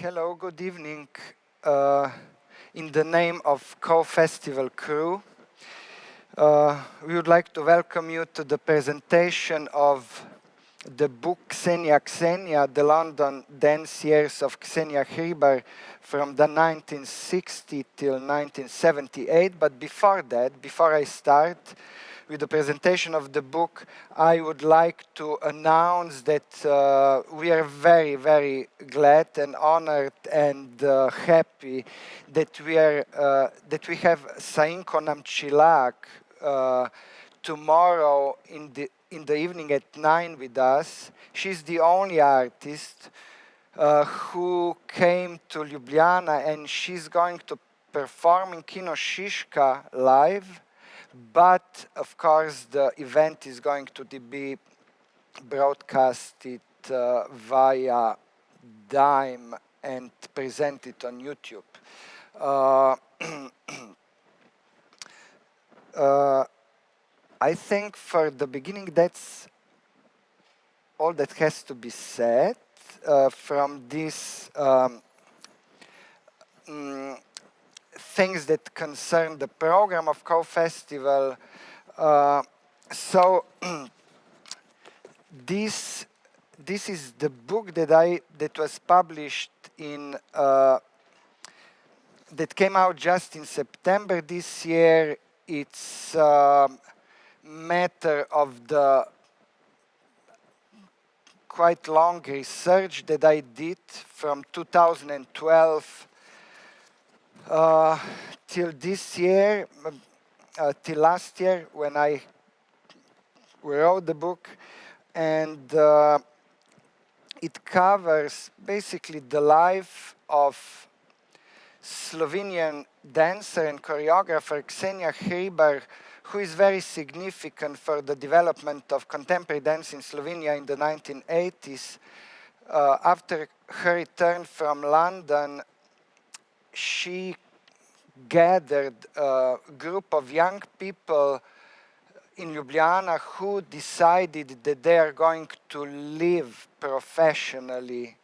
Hello, good evening. Uh, in the name of co-festival crew, we would like to welcome you to the presentation of the book Xenia, the London Dance Years of Xenia Hribar from the 1960 till 1978. But before that, before I start with the presentation of the book, I would like to announce that we are very, very glad and honored and happy that we have Sainko Namchilak tomorrow in the evening at 9 with us. She's the only artist who came to Ljubljana, and she's going to perform in Kino Šiška live. But of course, the event is going to be broadcasted via Dime and presented on YouTube. I think for the beginning, that's all that has to be said from these things that concern the program of co-festival. So this is the book that was published in that came out just in September this year. It's matter of the quite long research that I did from 2012 till this year, till last year when I wrote the book, and it covers basically the life of Slovenian dancer and choreographer Xenia Hribar, who is very significant for the development of contemporary dance in Slovenia in the 1980s. After her return from London, she gathered a group of young people in Ljubljana who decided that they are going to live professionally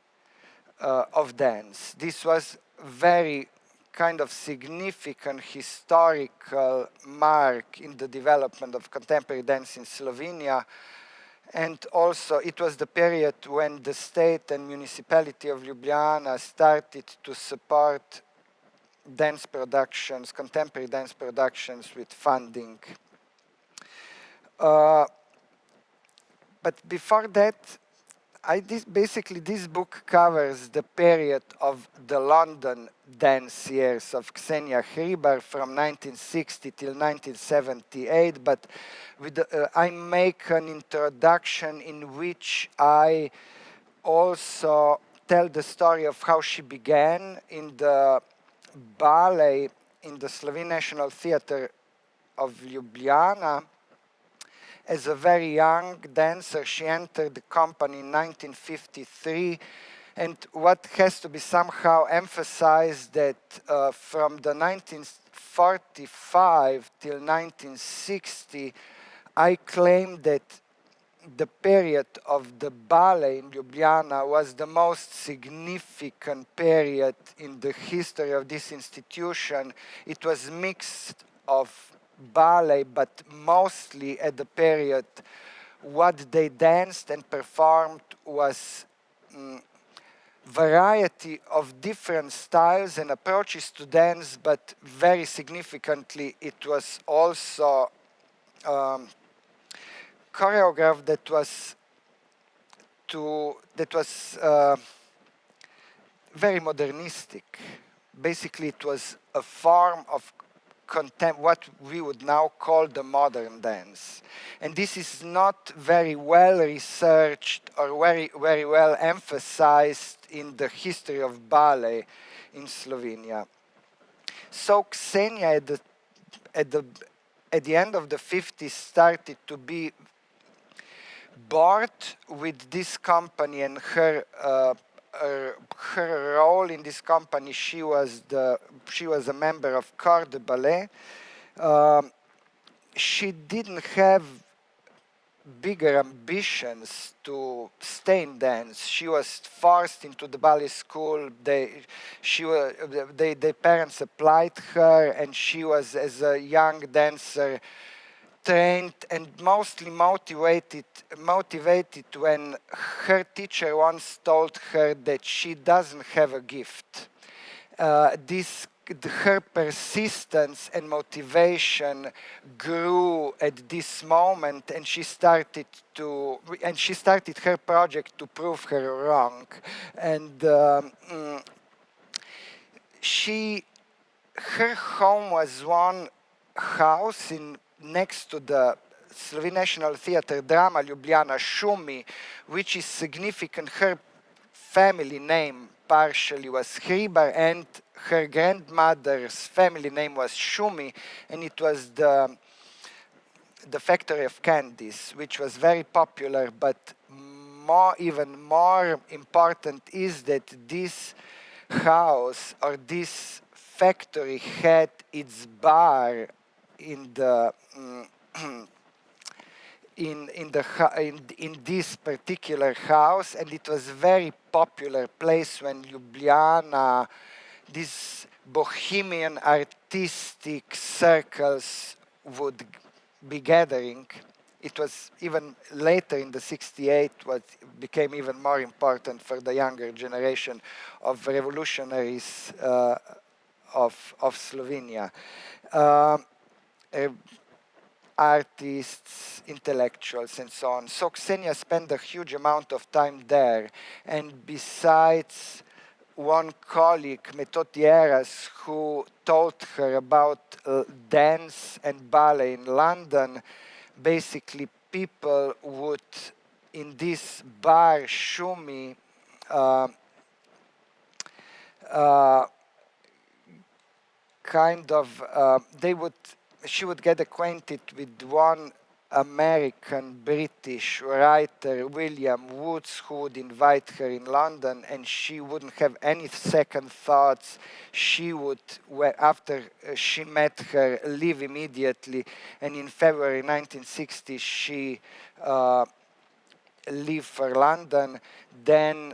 of dance. This was very kind of significant historical mark in the development of contemporary dance in Slovenia. And also it was the period when the state and municipality of Ljubljana started to support dance productions, contemporary dance productions with funding. But before that, basically this book covers the period of the London dance years of Xenia Hribar from 1960 till 1978. But I make an introduction in which I also tell the story of how she began in the ballet in the Slovene National Theatre of Ljubljana. As a very young dancer, she entered the company in 1953, and what has to be somehow emphasized that from the 1945 till 1960, I claim that the period of the ballet in Ljubljana was the most significant period in the history of this institution. It was mixed of ballet, but mostly at the period what they danced and performed was variety of different styles and approaches to dance, but very significantly it was also choreographed that was very modernistic. Basically, it was a form of what we would now call the modern dance. And this is not very well researched or very well emphasized in the history of ballet in Slovenia. So Ksenija at the end of the 50s started to be bored with this company and her role in this company. She was a member of Corps de Ballet. She didn't have bigger ambitions to stay in dance. She was forced into the ballet school. Their parents applied her, and she was, as a young dancer, trained and mostly motivated when her teacher once told her that she doesn't have a gift. Her persistence and motivation grew at this moment, and she started her project to prove her wrong. And her home was one house next to the Slovene National Theatre drama Ljubljana Šumi, which is significant. Her family name partially was Hribar, and her grandmother's family name was Šumi, and it was the factory of candies, which was very popular. But even more important is that this house, or this factory, had its bar in this particular house, and it was a very popular place when Ljubljana, these bohemian artistic circles would be gathering. It was even later in the 68 what became even more important for the younger generation of revolutionaries of Slovenia. Artists, intellectuals, and so on. So Xenia spent a huge amount of time there, and besides one colleague, Metodieras, who taught her about dance and ballet in London, basically people would, in this bar, Šumi, she would get acquainted with one American British writer, William Woods, who would invite her in London, and she wouldn't have any second thoughts. She would, after she met her, leave immediately, and in February 1960 she left for London. Then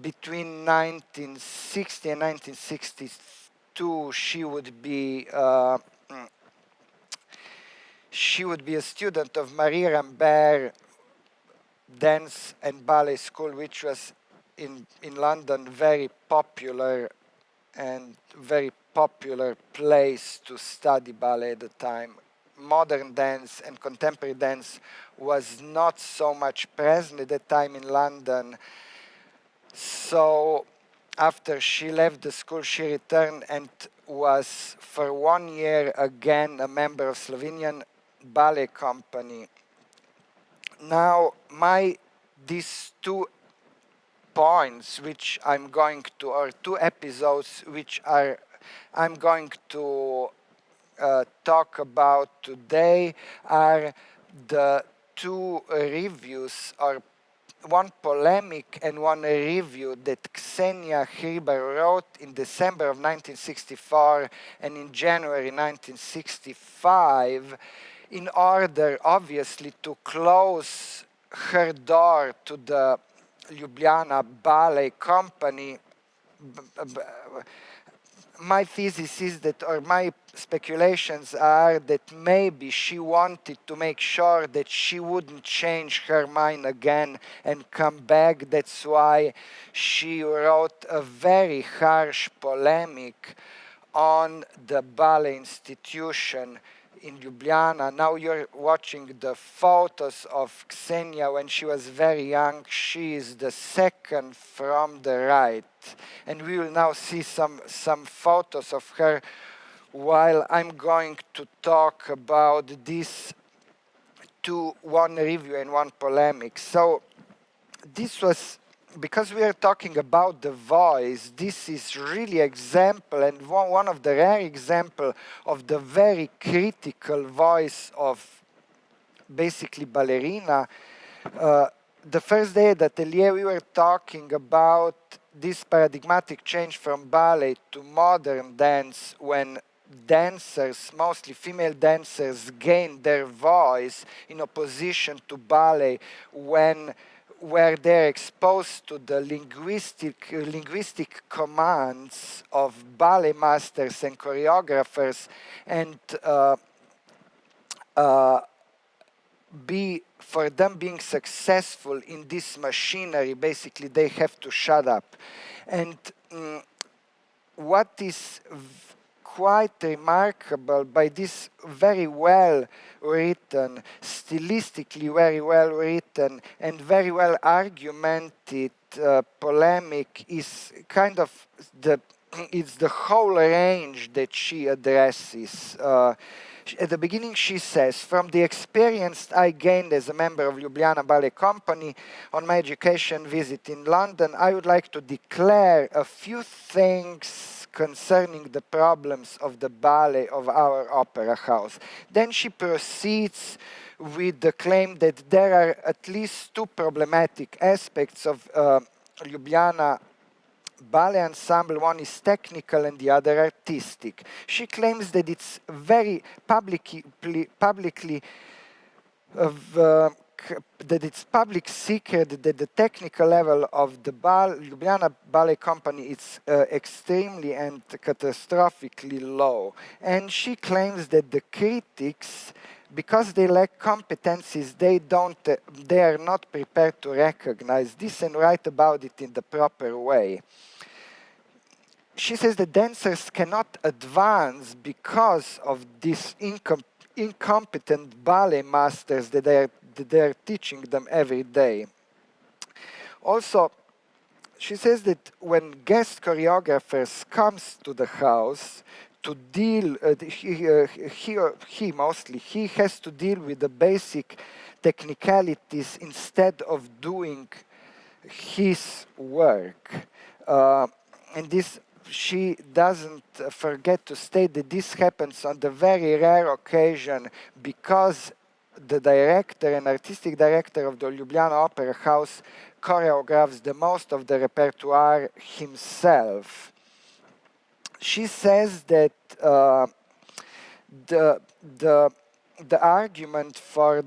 between 1960 and 1962 she would be a student of Marie Rambert Dance and Ballet School, which was in London very popular place to study ballet at the time. Modern dance and contemporary dance was not so much present at that time in London. So after she left the school, she returned and was for 1 year again a member of Slovenian ballet company. Now, these 2 points, which I'm going to, or 2 episodes, which I'm going to talk about today, are the 2 reviews, or one polemic and one review that Xenia Hribar wrote in December of 1964 and in January 1965, in order, obviously, to close her door to the Ljubljana Ballet Company. My thesis is that, or my speculations are that maybe she wanted to make sure that she wouldn't change her mind again and come back. That's why she wrote a very harsh polemic on the ballet institution in Ljubljana. Now you're watching the photos of Xenia when she was very young. She is the second from the right. And we will now see some photos of her while I'm going to talk about this one review and one polemic. So this was, because we are talking about the voice, this is really example, and one of the rare example of the very critical voice of basically ballerina. The first day at Atelier we were talking about this paradigmatic change from ballet to modern dance when dancers, mostly female dancers, gain their voice in opposition to ballet where they're exposed to the linguistic commands of ballet masters and choreographers, and for them being successful in this machinery, basically they have to shut up. And what is quite remarkable by this very well written, stylistically very well written, and very well argumented polemic is kind of it's the whole range that she addresses. At the beginning she says, from the experience I gained as a member of Ljubljana Ballet Company on my education visit in London, I would like to declare a few things concerning the problems of the ballet of our opera house. Then she proceeds with the claim that there are at least two problematic aspects of Ljubljana ballet ensemble. One is technical and the other artistic. She claims that it's very publicly that it's public secret that the technical level of the Ljubljana Ballet Company is extremely and catastrophically low. And she claims that the critics, because they lack competencies, they are not prepared to recognize this and write about it in the proper way. She says that dancers cannot advance because of these incompetent ballet masters that they are teaching them every day. Also, she says that when guest choreographers comes to the house to deal, he has to deal with the basic technicalities instead of doing his work. And this, she doesn't forget to state that this happens on the very rare occasion because the director and artistic director of the Ljubljana Opera House choreographs the most of the repertoire himself. She says that the argument for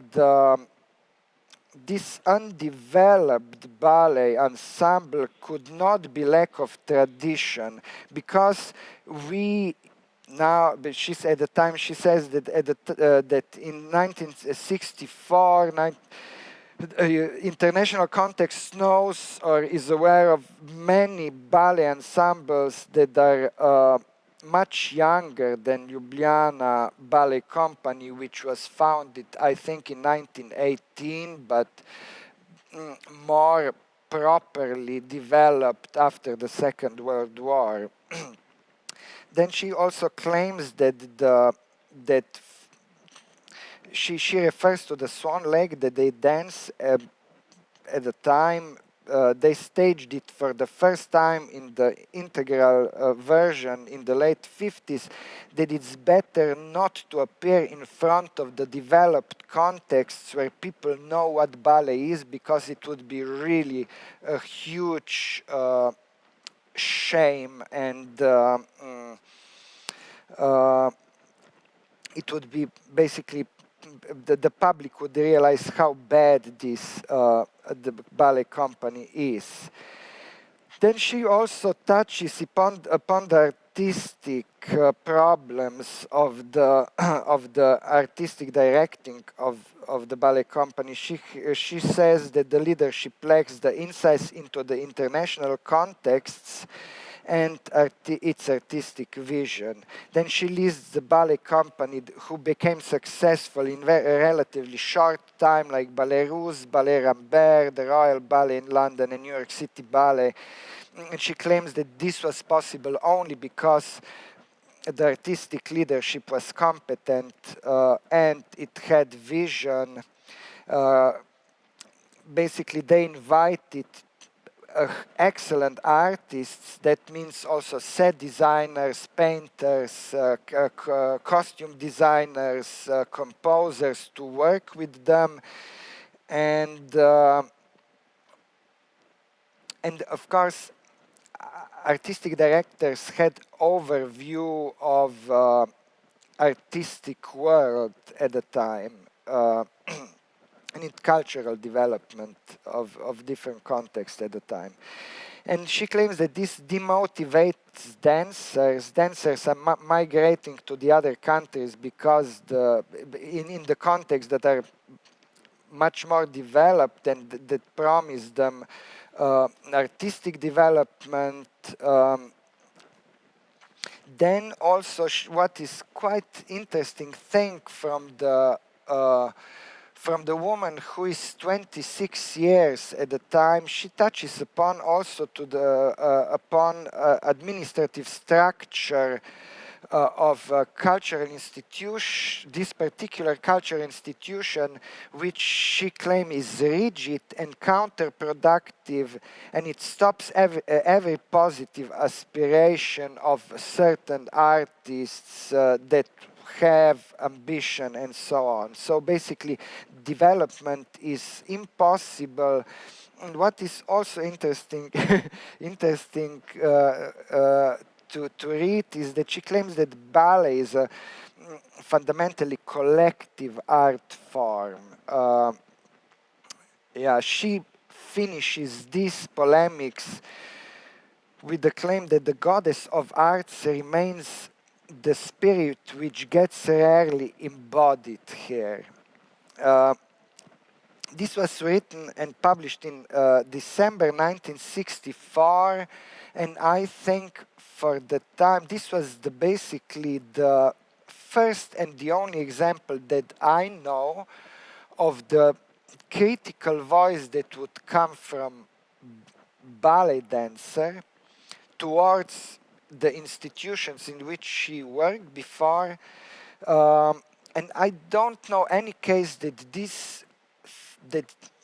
this undeveloped ballet ensemble could not be lack of tradition, because we now, but at the time she says that that in 1964, international context knows or is aware of many ballet ensembles that are much younger than Ljubljana Ballet Company, which was founded, I think, in 1918, but more properly developed after the Second World War. Then she also claims that she refers to the swan lake that they dance at the time. They staged it for the first time in the integral version in the late 50s, that it's better not to appear in front of the developed contexts where people know what ballet is, because it would be really a huge shame, and it would be basically the public would realize how bad this the ballet company is. Then she also touches upon the artistic problems of the of the artistic directing of the ballet company. She says that the leadership lacks the insights into the international contexts and its artistic vision. Then she lists the ballet company who became successful in a relatively short time, like Ballet Russe, Ballet Rambert, the Royal Ballet in London, and New York City Ballet. And she claims that this was possible only because the artistic leadership was competent and it had vision. Basically, they invited excellent artists. That means also set designers, painters, costume designers, composers to work with them, and of course artistic directors had overview of artistic world at the time, and in cultural development of different contexts at the time. And she claims that this demotivates dancers. Dancers are migrating to the other countries because in the context that are much more developed and that promise them artistic development. Then also what is quite interesting thing from the woman who is 26 years at the time, she touches upon also to the upon administrative structure of a cultural institution, this particular cultural institution, which she claims is rigid and counterproductive, and it stops every positive aspiration of certain artists that have ambition and so on. So basically, development is impossible. And what is also interesting, interesting to read is that she claims that ballet is a fundamentally collective art form. Yeah, she finishes these polemics with the claim that the goddess of arts remains the spirit which gets rarely embodied here. This was written and published in December 1964, and I think for the time this was basically the first and the only example that I know of the critical voice that would come from ballet dancer towards the institutions in which she worked before. And I don't know any case that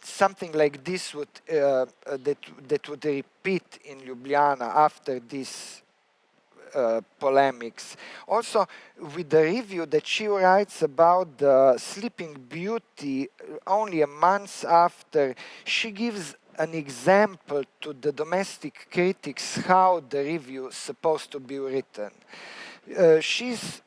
something like this would that would repeat in Ljubljana after this polemics. Also, with the review that she writes about the Sleeping Beauty, only a month after, she gives an example to the domestic critics how the review is supposed to be written. She's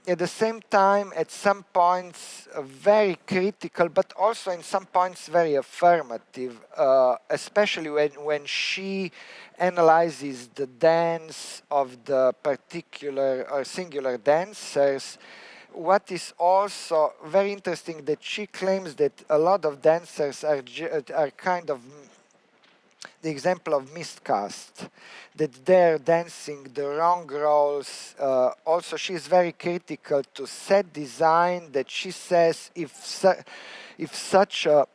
at the same time, at some points, very critical, but also in some points very affirmative, especially when she analyzes the dance of the particular or singular dancers. What is also very interesting that she claims that a lot of dancers are kind of the example of miscast, that they're dancing the wrong roles. Also, she's very critical to set design, that she says if such a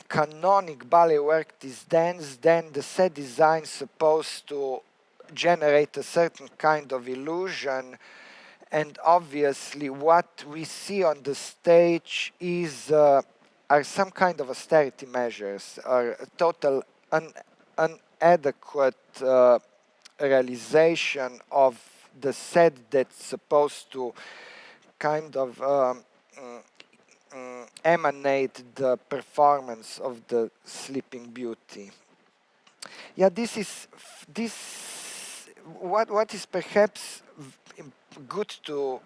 canonic ballet work is danced, then the set design is supposed to generate a certain kind of illusion. And obviously, what we see on the stage is are some kind of austerity measures, or total inadequate realization of the set that's supposed to kind of emanate the performance of the Sleeping Beauty. Yeah, this is what is perhaps good to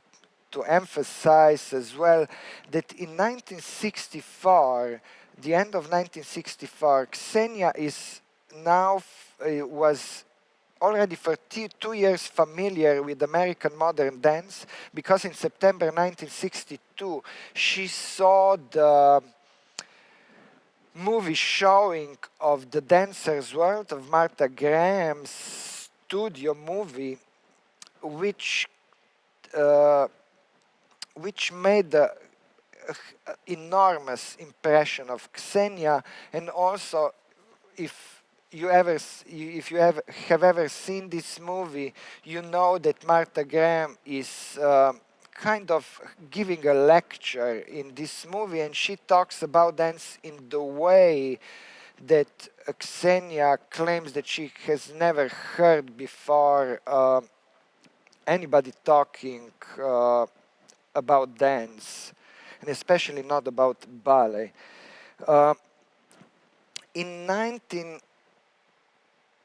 emphasize as well, that in 1964, the end of 1964, Xenia is now was already for 2 years familiar with American modern dance, because in September 1962 she saw the movie showing of The Dancer's World of Martha Graham's studio movie, which made an enormous impression of Xenia. And also, if you have ever seen this movie, you know that Martha Graham is kind of giving a lecture in this movie, and she talks about dance in the way that Xenia claims that she has never heard before anybody talking about dance, and especially not about ballet. In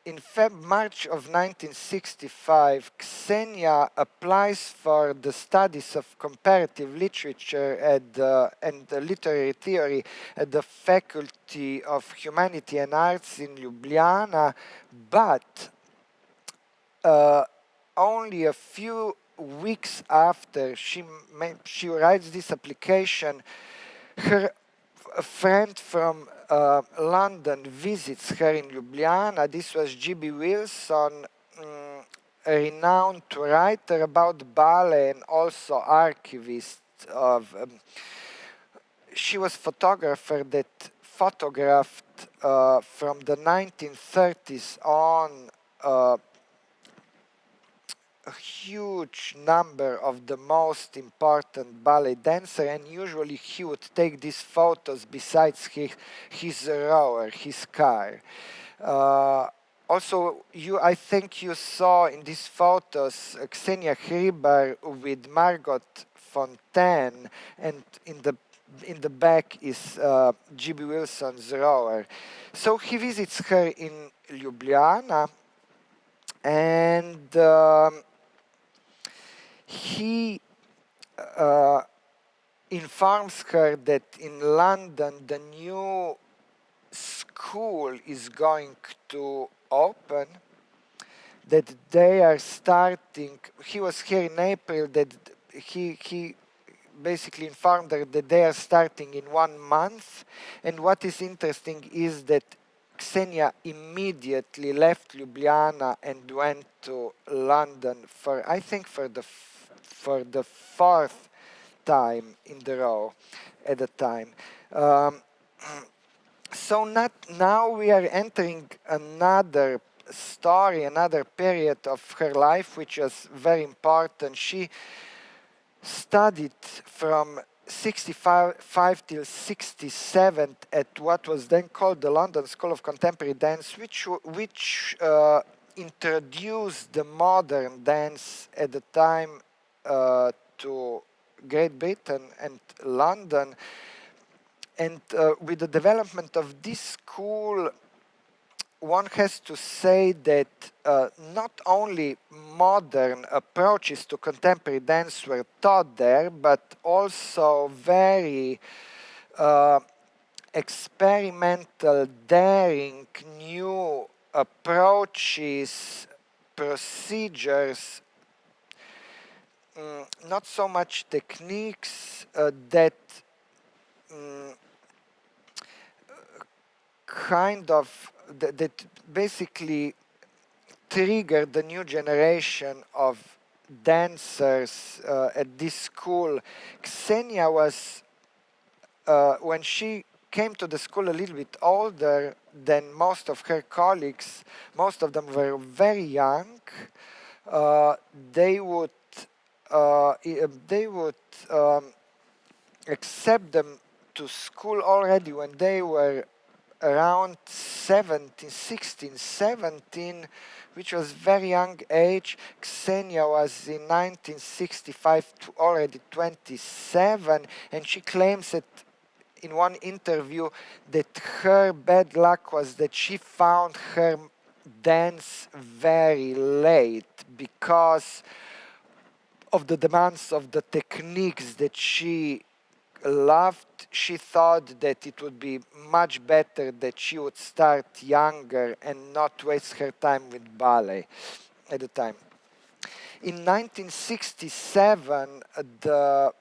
in March of 1965, Xenia applies for the studies of comparative literature and literary theory at the Faculty of Humanity and Arts in Ljubljana, but only a few weeks after she writes this application, a friend from London visits her in Ljubljana. This was G.B. Wilson, a renowned writer about ballet and also archivist of. She was photographer that photographed from the 1930s on a huge number of the most important ballet dancer, and usually he would take these photos besides his rower, his car. Also, I think you saw in these photos Xenia Hribar with Margot Fontaine, and in the back is G.B. Wilson's rower. So he visits her in Ljubljana, and he informs her that in London the new school is going to open, that they are starting. He was here in April, that he basically informed her that they are starting in 1 month. And what is interesting is that Xenia immediately left Ljubljana and went to London for, I think, for the 4th time in the row at the time. So now we are entering another story, another period of her life, which was very important. She studied from 65 till 67 at what was then called the London School of Contemporary Dance, which introduced the modern dance at the time to Great Britain and London. And with the development of this school, one has to say that not only modern approaches to contemporary dance were taught there, but also very experimental, daring, new approaches, procedures, not so much techniques that kind of that basically triggered the new generation of dancers at this school. Xenia was, when she came to the school, a little bit older than most of her colleagues. Most of them were very young. They would accept them to school already when they were around 17, 16, 17, which was very young age. Xenia was in 1965 already 27, and she claims that in one interview that her bad luck was that she found her dance very late because of the demands of the techniques that she loved. She thought that it would be much better that she would start younger and not waste her time with ballet at the time. In 1967, the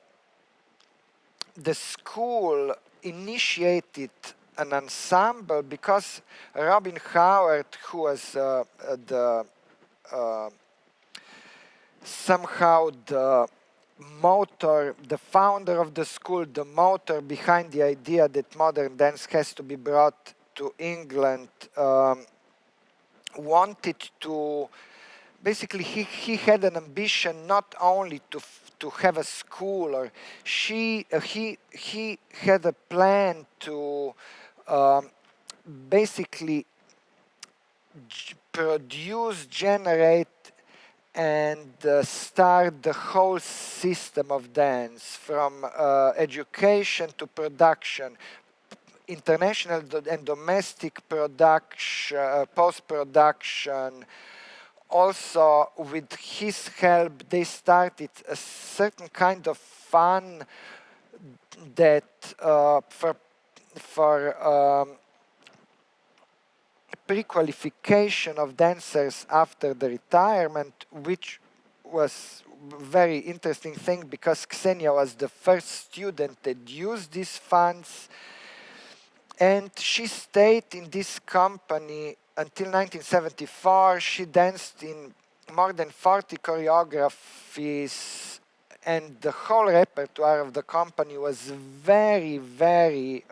school initiated an ensemble because Robin Howard, who was somehow the motor, the founder of the school, the motor behind the idea that modern dance has to be brought to England, wanted to, basically he had an ambition not only to have a school, or he had a plan to basically produce, generate, and start the whole system of dance, from education to production. international and domestic production, post-production. Also, with his help, they started a certain kind of fun that for pre-qualification of dancers after the retirement, which was very interesting thing because Xenia was the first student that used these funds, and she stayed in this company until 1974. She danced in more than 40 choreographies, and the whole repertoire of the company was very, very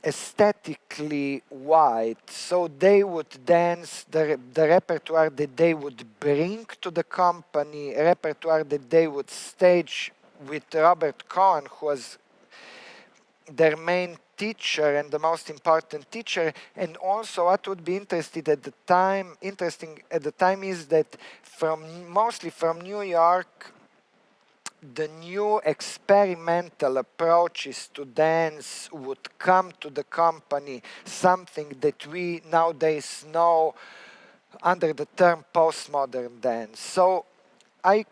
aesthetically wide. So they would dance the repertoire that they would bring to the company, repertoire that they would stage with Robert Cohen, who was their main teacher and the most important teacher. And also what would be interesting at the time is that mostly from New York, the new experimental approaches to dance would come to the company, something that we nowadays know under the term postmodern dance. So I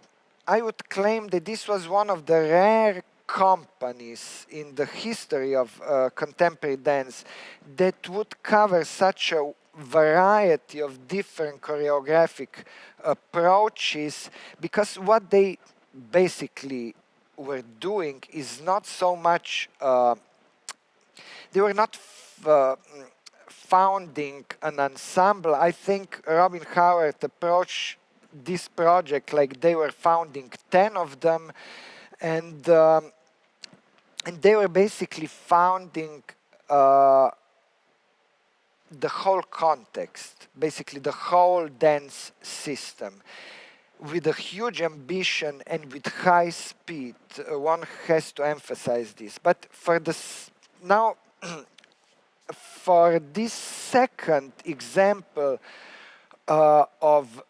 would claim that this was one of the rare companies in the history of contemporary dance that would cover such a variety of different choreographic approaches, because what they basically were doing is not so much, they were not founding an ensemble. I think Robin Howard approached this project like they were founding 10 of them, and they were basically founding the whole context, basically the whole dance system, with a huge ambition and with high speed. One has to emphasize this. But for this now, for this second example of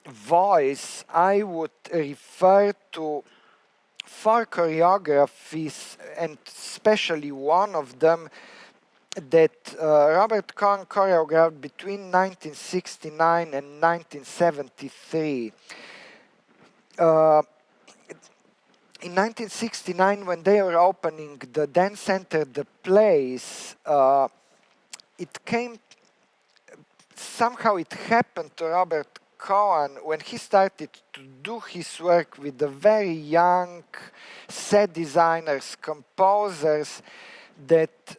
voice, I would refer to 4 choreographies, and especially one of them that Robert Cohen choreographed between 1969 and 1973. In 1969, when they were opening the dance center, the Place, somehow it happened to Robert Cohen when he started to do his work with the very young set designers, composers, that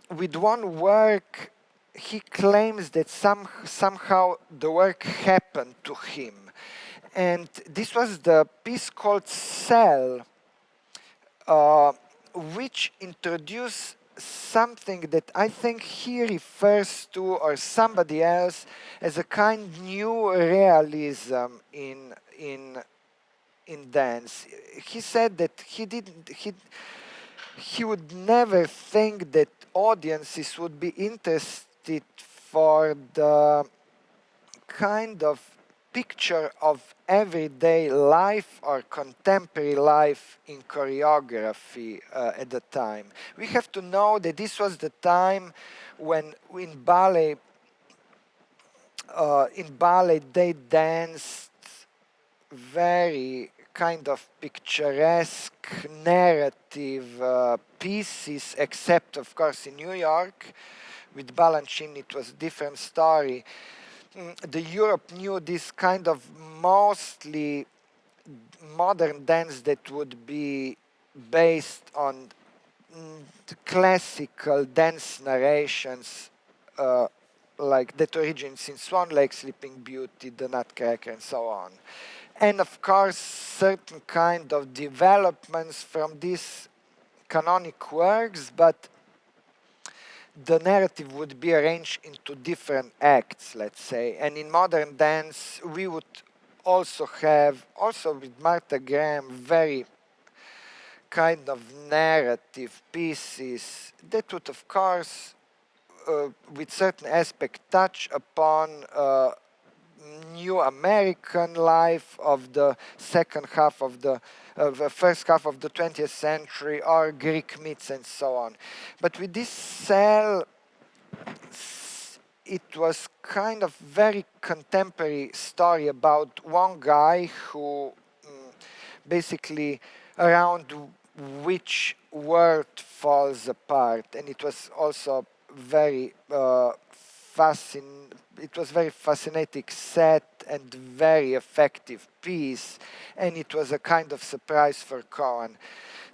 with one work, he claims that somehow the work happened to him. And this was the piece called Cell, which introduced something that I think he refers to, or somebody else, as a kind of new realism in dance. He said that he would never think that audiences would be interested for the kind of picture of everyday life or contemporary life in choreography at the time. We have to know that this was the time when in ballet they danced very kind of picturesque narrative pieces, except of course in New York. With Balanchine it was a different story. The Europe knew this kind of mostly modern dance that would be based on classical dance narrations like that originates in Swan Lake, Sleeping Beauty, The Nutcracker, and so on. And of course, certain kind of developments from these canonic works, but the narrative would be arranged into different acts, let's say. And in modern dance, we would also have, also with Martha Graham, very kind of narrative pieces that would, of course, with certain aspect, touch upon new American life of the second half of the first half of the 20th century, or Greek myths and so on. But with this cell, it was kind of very contemporary story about one guy who basically around which world falls apart, and it was also very it was very fascinating set and very effective piece, and it was a kind of surprise for Cohen.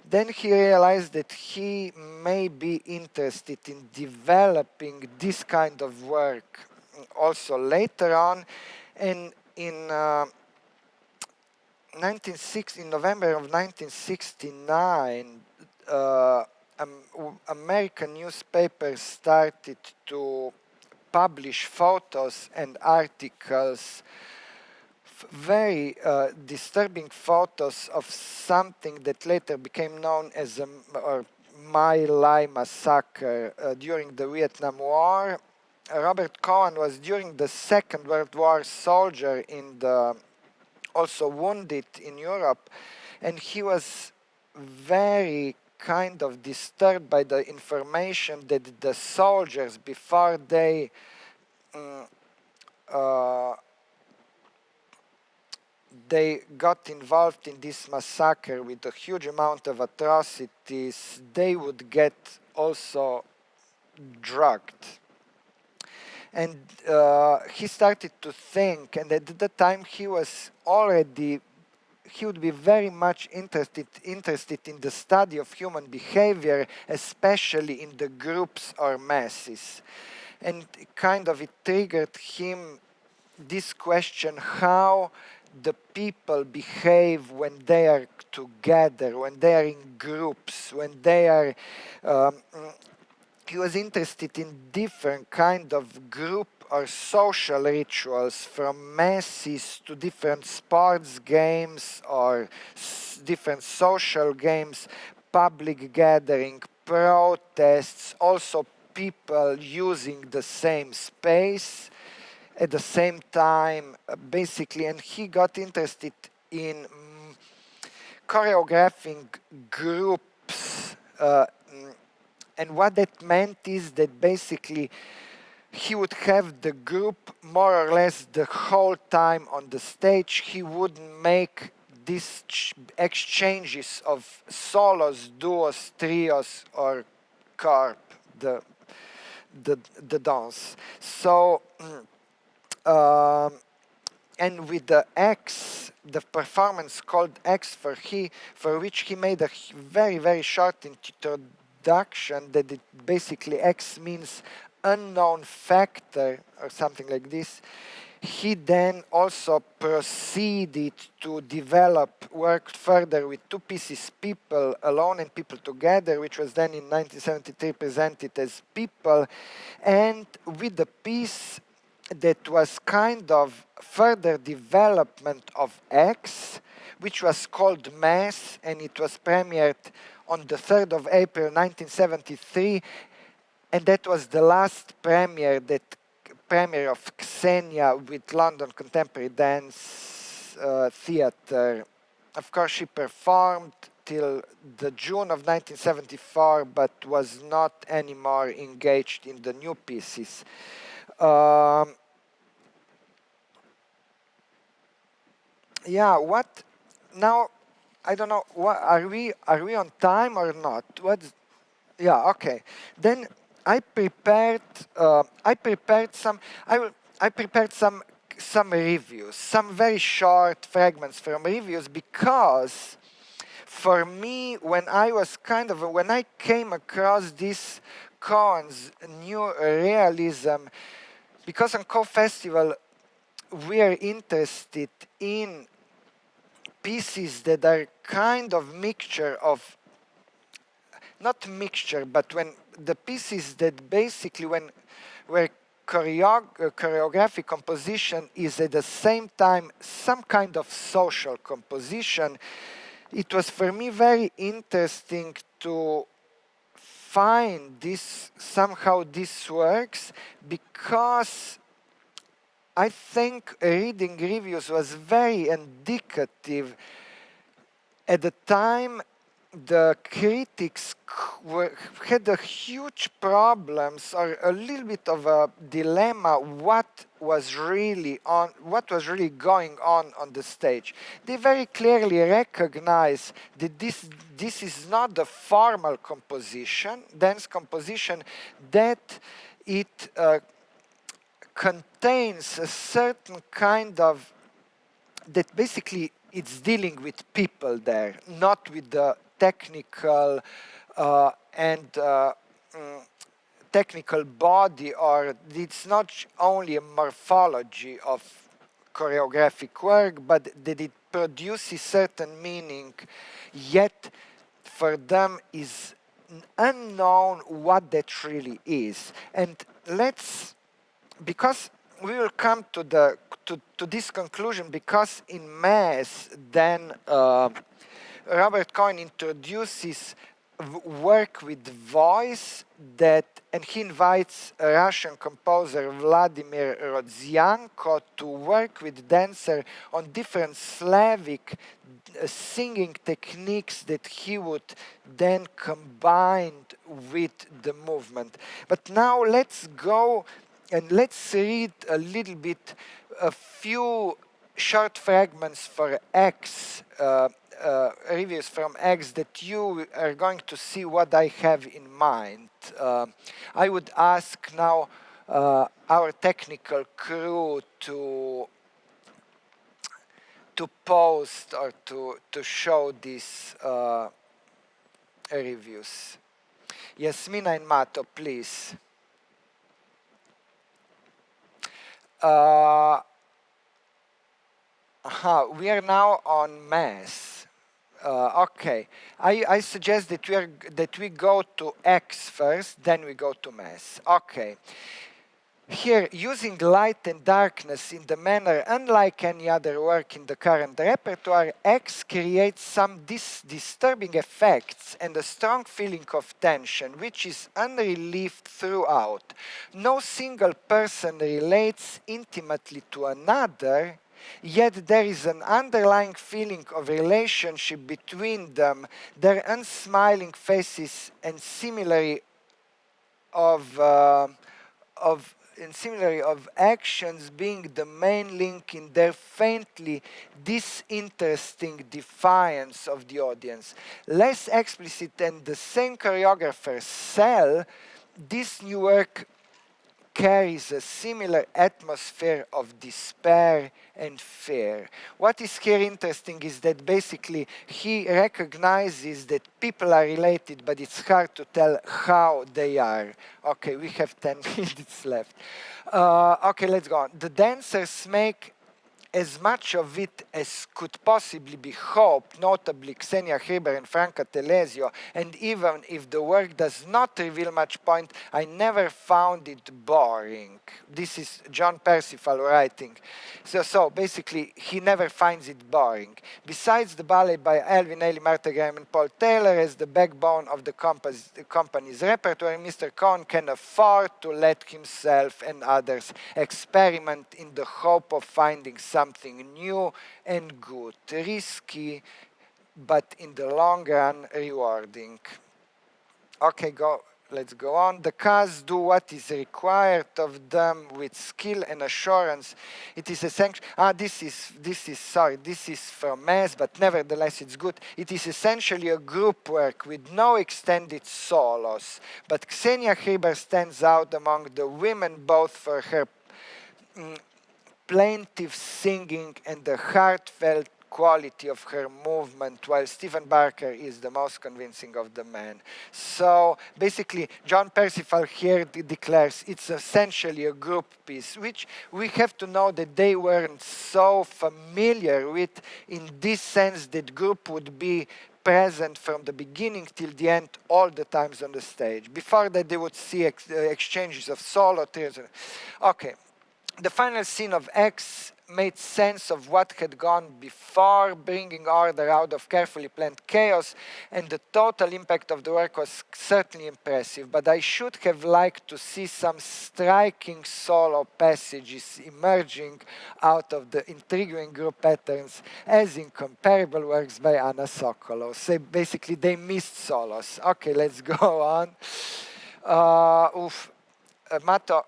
Then he realized that he may be interested in developing this kind of work also later on, and in in November of 1969, American newspapers started to publish photos and articles, very disturbing photos of something that later became known as a My Lai massacre during the Vietnam War. Robert Cohen was during the Second World War soldier in the also wounded in Europe, and he was very kind of disturbed by the information that the soldiers, before they got involved in this massacre with a huge amount of atrocities, they would get also drugged. And he started to think, and at the time he would be very much interested in the study of human behavior, especially in the groups or masses. And kind of it triggered him this question, how the people behave when they are together, when they are in groups, when they are he was interested in different kind of group or social rituals, from masses to different sports games or different social games, public gathering, protests, also people using the same space at the same time, basically, and he got interested in choreographing groups. And what that meant is that basically he would have the group more or less the whole time on the stage. He would make these exchanges of solos, duos, trios, or carp, the dance. So, and with the X, the performance called X, for which he made a very, very short introduction, that it basically X means unknown factor or something like this. He then also proceeded to develop, worked further with two pieces, People Alone and People Together, which was then in 1973 presented as People, and with the piece that was kind of further development of X, which was called Mass, and it was premiered on the 3rd of April 1973, and that was the last premiere of Xenia with London Contemporary Dance Theatre. Of course, she performed till the June of 1974, but was not anymore engaged in the new pieces. Yeah, what now? I don't know. What are we on time or not? What's yeah? Okay. Then I prepared some reviews, some very short fragments from reviews, because for me, when I came across this Cohen's new realism, because on Co-Festival we are interested in pieces that are kind of mixture of, not mixture, but when the pieces that basically where choreographic composition is at the same time some kind of social composition. It was for me very interesting to find this, somehow this works, because I think reading reviews was very indicative. At the time, the critics had a huge problems or a little bit of a dilemma what was really going on the stage. They very clearly recognize that this is not a formal composition, dance composition, that it contains a certain kind of, that basically it's dealing with people there, not with the technical and technical body, or it's not only a morphology of choreographic work, but that it produces certain meaning, yet for them is unknown what that really is. And let's, because we will come to this conclusion, because in Mass, then Robert Cohen introduces work with voice, that, and he invites a Russian composer, Vladimir Rodozianko, to work with dancer on different Slavic singing techniques that he would then combine with the movement. But now let's go and let's read a little bit, a few short fragments for X, reviews from X, that you are going to see what I have in mind. I would ask now our technical crew to post or to show these reviews. Yasmina and Mato, please. We are now on Mass. Okay, I suggest that we go to X first, then we go to Mass. Okay. Here, using light and darkness in the manner unlike any other work in the current repertoire, X creates some disturbing effects and a strong feeling of tension, which is unrelieved throughout. No single person relates intimately to another, yet there is an underlying feeling of relationship between them, their unsmiling faces, and similarly of actions being the main link in their faintly disinteresting defiance of the audience. Less explicit than the same choreographer's cell, this new work carries a similar atmosphere of despair and fear. What is here interesting is that basically he recognizes that people are related, but it's hard to tell how they are. Okay, we have 10 minutes left. Okay, let's go on. The dancers make as much of it as could possibly be hoped, notably Xenia Hribar and Franca Telesio, and even if the work does not reveal much point, I never found it boring. This is John Percival writing. So basically, he never finds it boring. Besides the ballet by Alvin Ailey, Martha Graham, and Paul Taylor as the backbone of the company's repertoire, Mr. Cohen can afford to let himself and others experiment in the hope of finding something new and good, risky, but in the long run rewarding. Okay, let's go on. The cast do what is required of them with skill and assurance. It is essential. This is from Mass, but nevertheless it's good. It is essentially a group work with no extended solos. But Xenia Hribar stands out among the women both for her plaintive singing and the heartfelt quality of her movement, while Stephen Barker is the most convincing of the men. So basically, John Percival here declares it's essentially a group piece, which we have to know that they weren't so familiar with, in this sense that group would be present from the beginning till the end all the times on the stage. Before that, they would see exchanges of solo. Okay. The final scene of X made sense of what had gone before, bringing order out of carefully planned chaos, and the total impact of the work was certainly impressive, but I should have liked to see some striking solo passages emerging out of the intriguing group patterns as in comparable works by Anna Sokolov. So basically they missed solos. Okay, let's go on. Mato,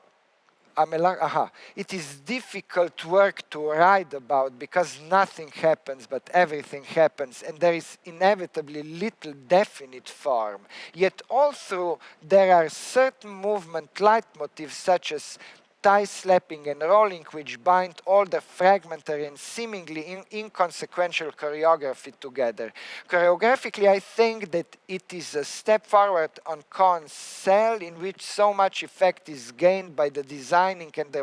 it is difficult work to write about because nothing happens, but everything happens, and there is inevitably little definite form. Yet all through there are certain movement leitmotifs such as tie slapping and rolling which bind all the fragmentary and seemingly inconsequential choreography together. Choreographically, I think that it is a step forward on Cohn's cell in which so much effect is gained by the designing and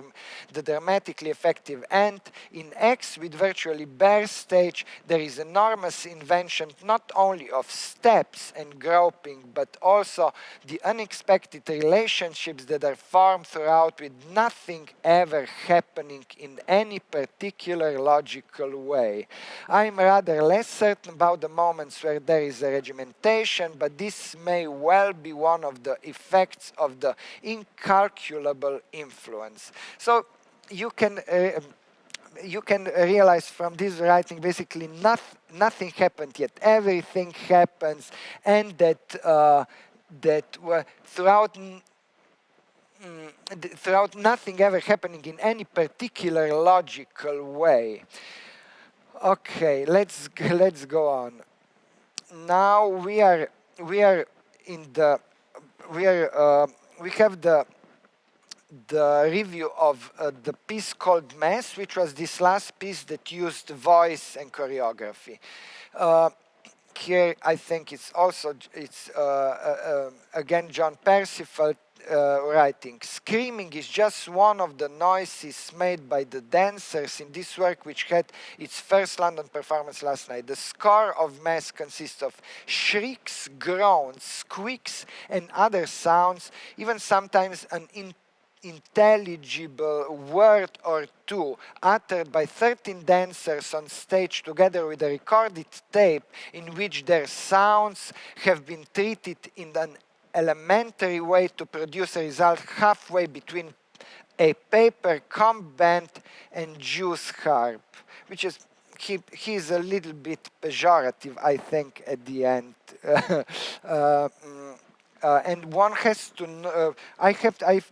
the dramatically effective end. In X, with virtually bare stage, there is enormous invention not only of steps and groping, but also the unexpected relationships that are formed throughout with nothing ever happening in any particular logical way. I'm rather less certain about the moments where there is a regimentation, but this may well be one of the effects of the incalculable influence. So you can realize from this writing basically nothing happened yet. Everything happens, and that throughout nothing ever happening in any particular logical way. Okay, let's go on. Now we have the review of the piece called Mass, which was this last piece that used voice and choreography. Here, I think it's again John Percival writing. Screaming is just one of the noises made by the dancers in this work, which had its first London performance last night. The score of Mass consists of shrieks, groans, squeaks, and other sounds, even sometimes an intelligible word or two uttered by 13 dancers on stage together with a recorded tape in which their sounds have been treated in an elementary way to produce a result halfway between a paper comb band and Jew's harp, which is he's a little bit pejorative, I think, at the end. And one has to know, I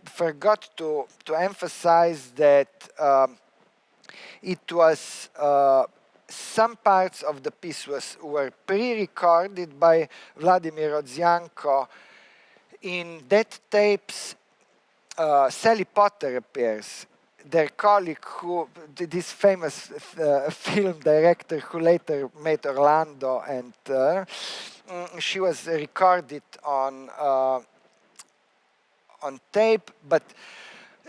forgot to emphasize that it was some parts of the piece were pre-recorded by Vladimir Rodozianko. In that tapes, Sally Potter appears, their colleague, this famous film director who later made Orlando, and she was recorded on tape, but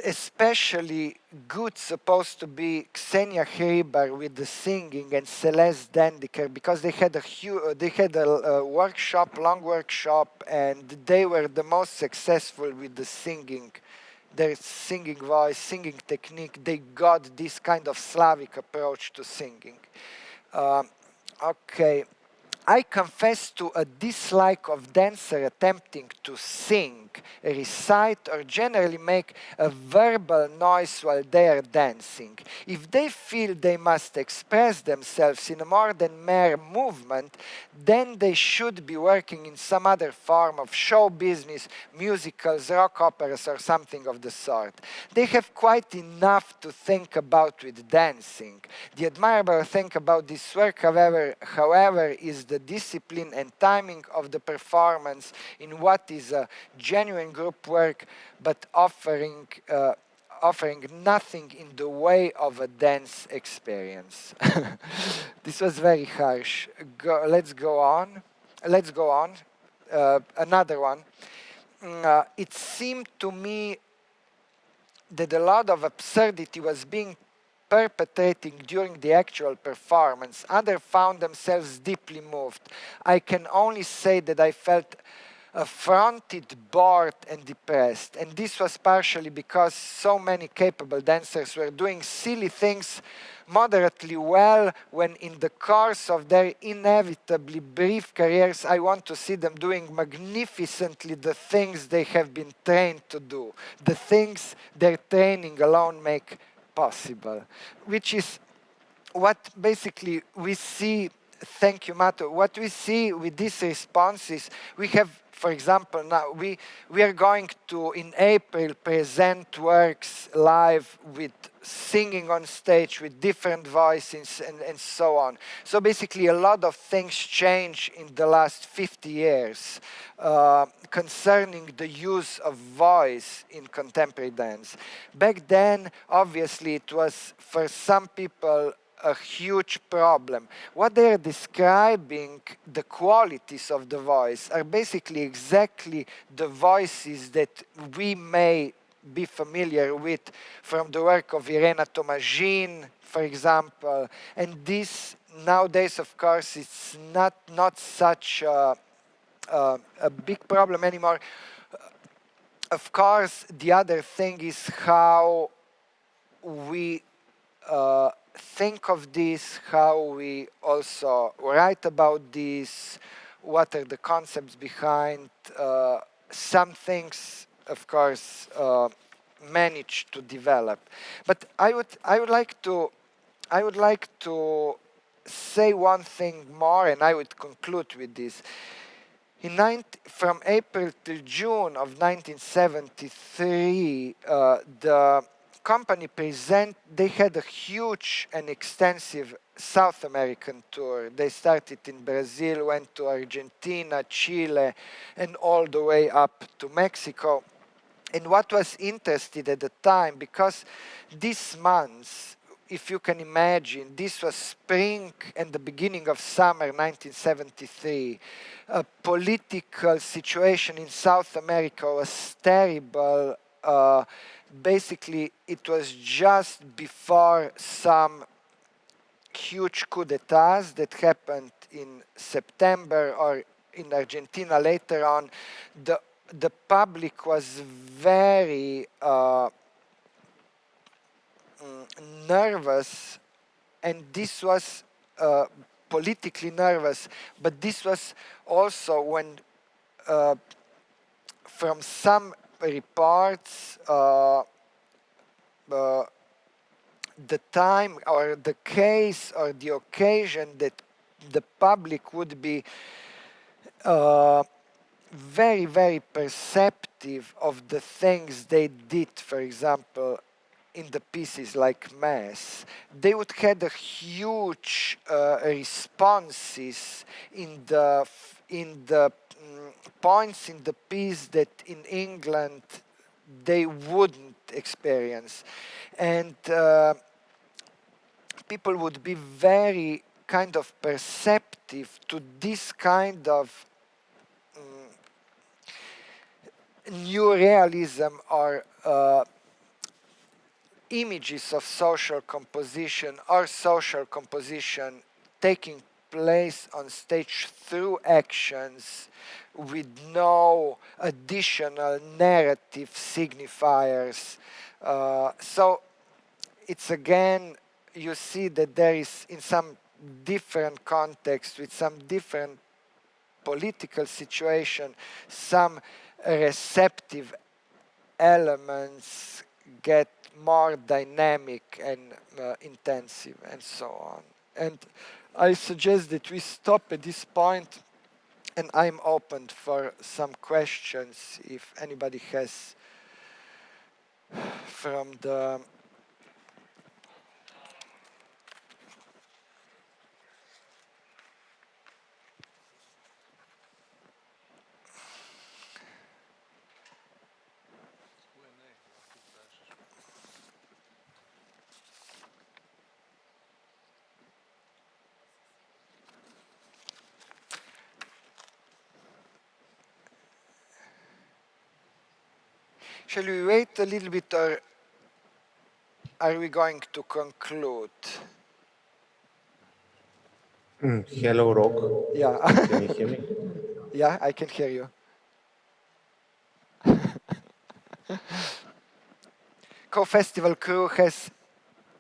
especially good supposed to be Xenia Hribar with the singing and Celeste Dendiker, because they had a workshop, long workshop, and they were the most successful with the singing. Their singing voice, singing technique, they got this kind of Slavic approach to singing. Okay. I confess to a dislike of dancer attempting to sing, recite, or generally make a verbal noise while they are dancing. If they feel they must express themselves in a more than mere movement, then they should be working in some other form of show business, musicals, rock operas, or something of the sort. They have quite enough to think about with dancing. The admirable thing about this work, however, is the discipline and timing of the performance in what is a genuine group work, but offering nothing in the way of a dance experience. This was very harsh. Let's go on. Another one. It seemed to me that a lot of absurdity was being perpetrating during the actual performance. Others found themselves deeply moved. I can only say that I felt affronted, bored, and depressed. And this was partially because so many capable dancers were doing silly things moderately well, when in the course of their inevitably brief careers, I want to see them doing magnificently the things they have been trained to do, the things their training alone make possible, which is what basically we see. Thank you, Mato. What we see with these responses, we have, for example, now we are going to, in April, present works live with singing on stage with different voices and so on. So basically a lot of things change in the last 50 years concerning the use of voice in contemporary dance. Back then, obviously, it was for some people a huge problem. What they are describing, the qualities of the voice, are basically exactly the voices that we may be familiar with from the work of Irena Tomazin, for example. And this, nowadays, of course, it's not such a big problem anymore. Of course, the other thing is how we think of this, how we also write about this, what are the concepts behind. Some things, of course, manage to develop. But I would like to say one thing more, and I would conclude with this. From April to June of 1973, the company they had a huge and extensive South American tour. They started in Brazil, went to Argentina, Chile, and all the way up to Mexico. And what was interesting at the time, because these months, if you can imagine, this was spring and the beginning of summer 1973. A political situation in South America was terrible. Basically, it was just before some huge coup d'etats that happened in September, or in Argentina later on. The public was very nervous, and this was politically nervous, but this was also when from some reports the time or the case or the occasion that the public would be very, very perceptive of the things they did, for example, in the pieces like Mass. They would have a huge responses in the points in the piece that in England they wouldn't experience. And people would be very kind of perceptive to this kind of new realism or images of social composition or social composition taking place on stage through actions with no additional narrative signifiers. So it's again, you see that there is, in some different context, with some different political situation, some receptive elements get more dynamic and intensive, and so on. And I suggest that we stop at this point, and I'm open for some questions if anybody has from the Shall we wait a little bit, or are we going to conclude? Hello, Rock. Yeah. Can you hear me? Yeah, I can hear you. Co-festival crew has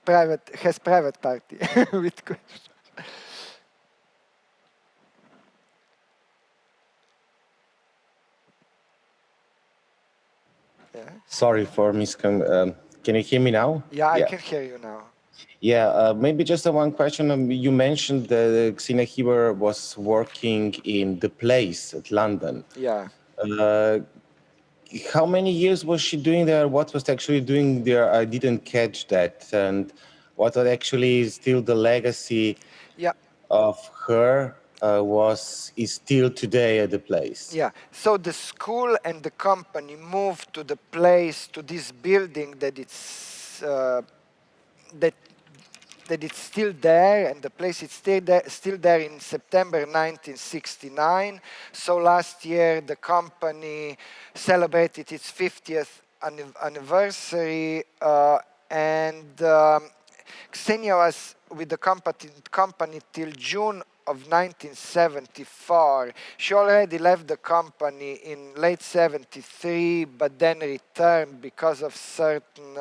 private party with questions. Yeah. Sorry for can you hear me now? Yeah, I can hear you now. Yeah, maybe just one question. You mentioned that Xenia Hribar was working in the place at London. Yeah. How many years was she doing there? What was actually doing there? I didn't catch that. And what was actually still the legacy of her is still today at the place? Yeah, so the school and the company moved to the place, to this building that it's still there, and the place is still there in September 1969. So last year the company celebrated its 50th anniversary, and Xenia was with the company till June of 1974. She already left the company in late 73, but then returned because of certain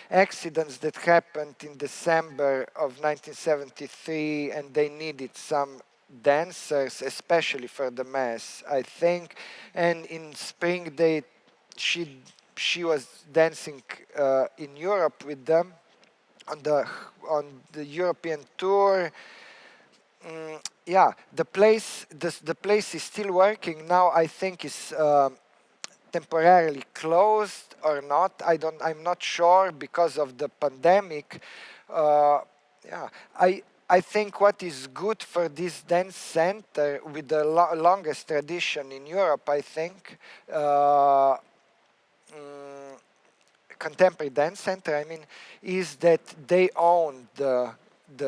accidents that happened in December of 1973, and they needed some dancers, especially for the mass, I think. And in spring, she was dancing in Europe with them on the European tour. Yeah, the place is still working now. I think is temporarily closed or not. I'm not sure because of the pandemic. Yeah, I think what is good for this dance center with the longest tradition in Europe, I think, contemporary dance center, I mean, is that they own the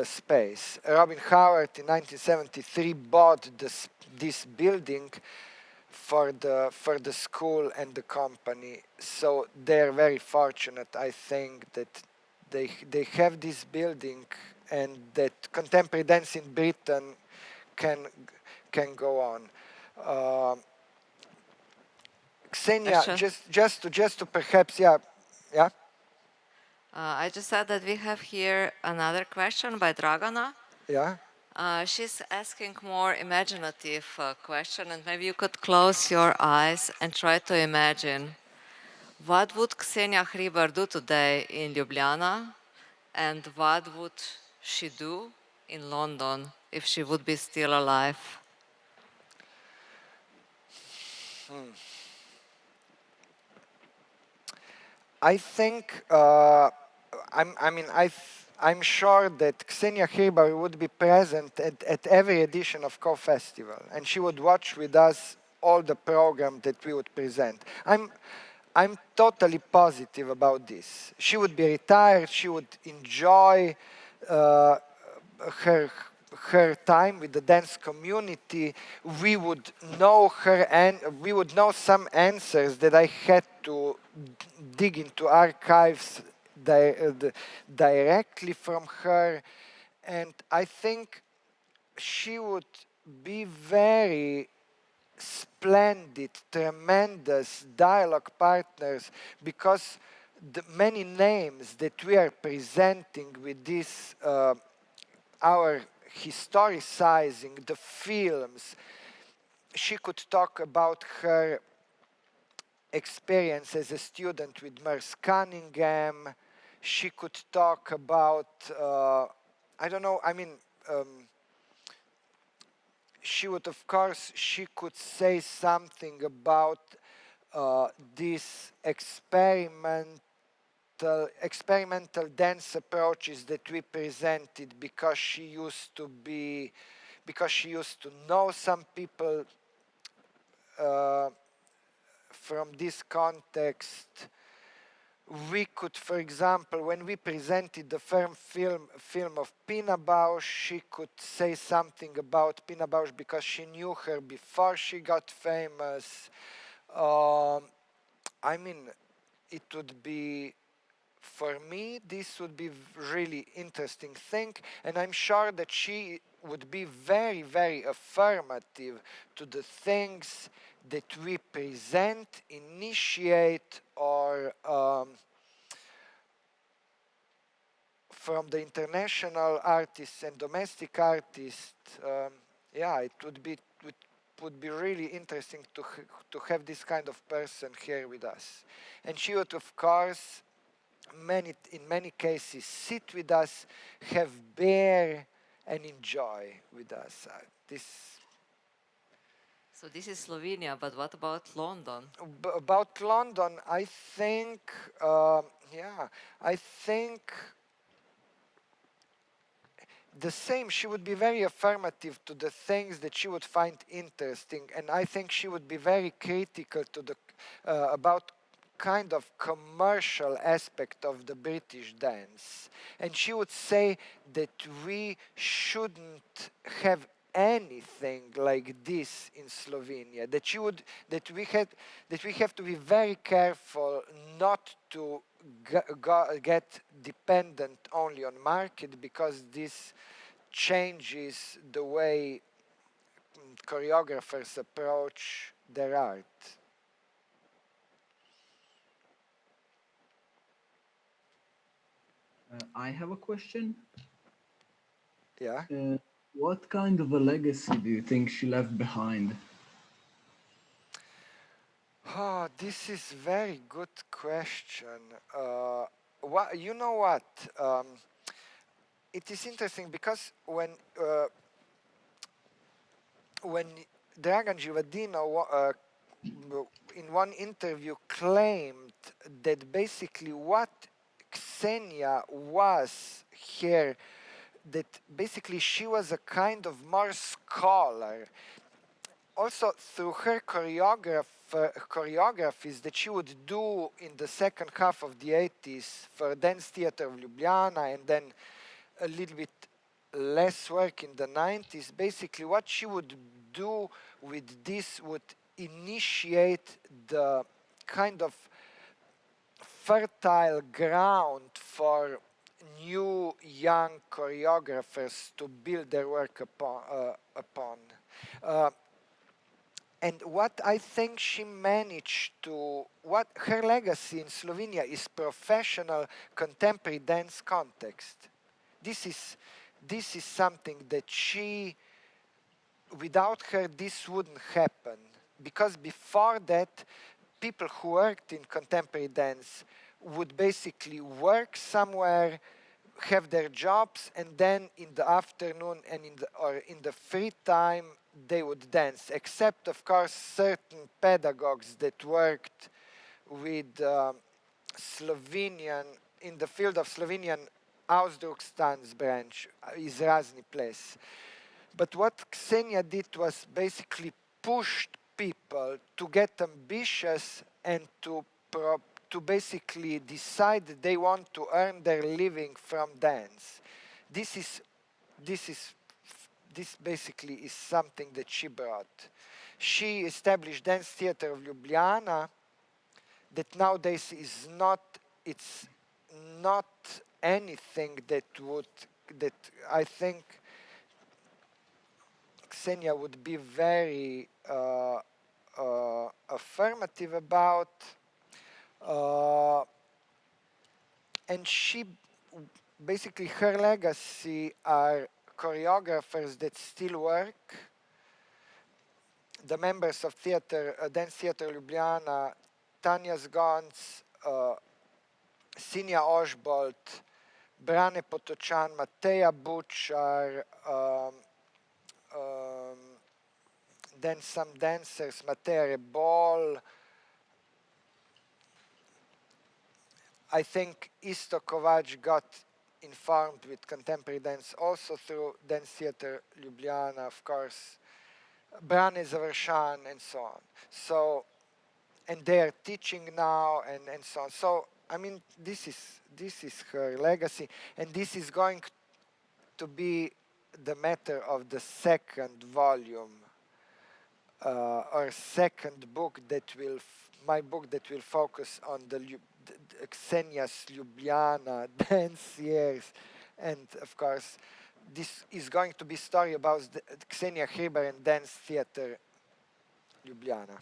space. Robin Howard in 1973 bought this building for the school and the company. So they're very fortunate, I think, that they have this building and that contemporary dance in Britain can go on. Xenia, just to perhaps, yeah. I just said that we have here another question by Dragana. Yeah. She's asking more imaginative question, and maybe you could close your eyes and try to imagine what would Xenia Hribar do today in Ljubljana, and what would she do in London if she would be still alive? I think I'm sure that Xenia Hribar would be present at every edition of Co-Festival, and she would watch with us all the program that we would present. I'm totally positive about this. She would be retired. She would enjoy her time with the dance community. We would know her, and we would know some answers that I had to dig into archives directly from her. And I think she would be very splendid, tremendous dialogue partners, because the many names that we are presenting with this, our historicizing the films, she could talk about her experience as a student with Merce Cunningham. She could talk about, I don't know, I mean, she would, of course, she could say something about these experimental dance approaches that we presented, because she used to know some people from this context. We could, for example, when we presented the film of Pina Bausch, she could say something about Pina Bausch because she knew her before she got famous. I mean, it would be, for me, this would be really interesting thing, and I'm sure that she would be very, very affirmative to the things that we present, initiate, or from the international artists and domestic artists. Yeah, it would be really interesting to have this kind of person here with us. And she would, of course, in many cases, sit with us, have beer, and enjoy with us. So this is Slovenia, but what about London? About London, I think, I think the same. She would be very affirmative to the things that she would find interesting, and I think she would be very critical to the about kind of commercial aspect of the British dance. And she would say that we shouldn't have anything like this in Slovenia. That we have to be very careful not to get dependent only on market, because this changes the way choreographers approach their art. I have a question. Yeah. What kind of a legacy do you think she left behind? Oh, this is very good question. You know what? It is interesting because when Dragan Givadino in one interview claimed that basically what Xenia was here, that basically she was a kind of more scholar. Also through her choreographies that she would do in the second half of the 80s for Dance Theatre of Ljubljana, and then a little bit less work in the 90s, basically what she would do with this would initiate the kind of fertile ground for new young choreographers to build their work upon. And what I think she managed to, what her legacy in Slovenia is professional contemporary dance context. This is something that without her, this wouldn't happen. Because before that, people who worked in contemporary dance would basically work somewhere, have their jobs, and then in the afternoon and in the free time they would dance, except of course certain pedagogues that worked with Slovenian, in the field of Slovenian Ausdruckstanz branch, izrazni ples. But what Xenia did was basically pushed people to get ambitious and to basically decide that they want to earn their living from dance. This basically is something that she brought. She established Dance Theatre of Ljubljana, that nowadays is not, it's not anything that I think Xenia would be very affirmative about. And she, basically her legacy are choreographers that still work. The members of Dance Theatre Ljubljana, Tanja Zgonc, Sinja Ožbolt, Brane Potočan, Mateja Bučar, then some dancers, Mateja Rebol. I think Isto Kovač got informed with contemporary dance also through Dance Theatre Ljubljana, of course, Brane Završan, and so on. So, and they are teaching now, and so on. So, I mean, this is her legacy, and this is going to be the matter of the second volume, or second book that my book that will focus on the Xenia's Ljubljana dance years, and of course this is going to be story about the Xenia Hribar and Dance Theater Ljubljana.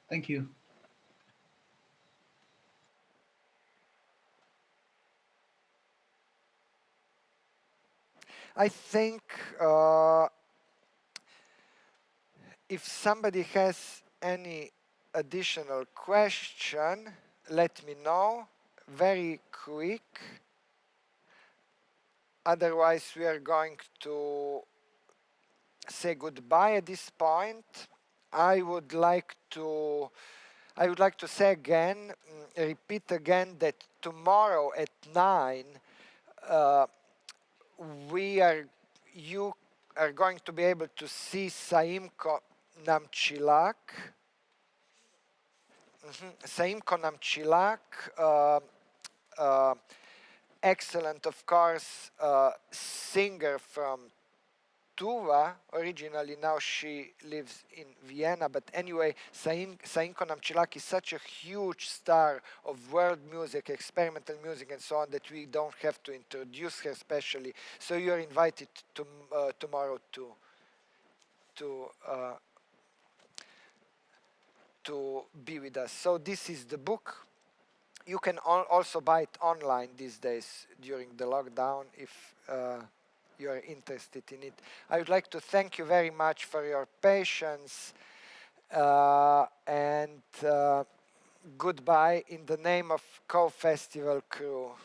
Thank you. I think if somebody has any additional question, let me know very quick. Otherwise, we are going to say goodbye at this point. I would like to say again, repeat again that tomorrow at 9, you are going to be able to see Saimko Namchilak. Saimko Namchilak, excellent, of course, singer from Tuva. Originally, now she lives in Vienna. But anyway, Saimko Namchilak is such a huge star of world music, experimental music, and so on that we don't have to introduce her specially. So you're invited to tomorrow to be with us. So this is the book. You can also buy it online these days during the lockdown if you are interested in it. I would like to thank you very much for your patience and goodbye in the name of co-festival crew.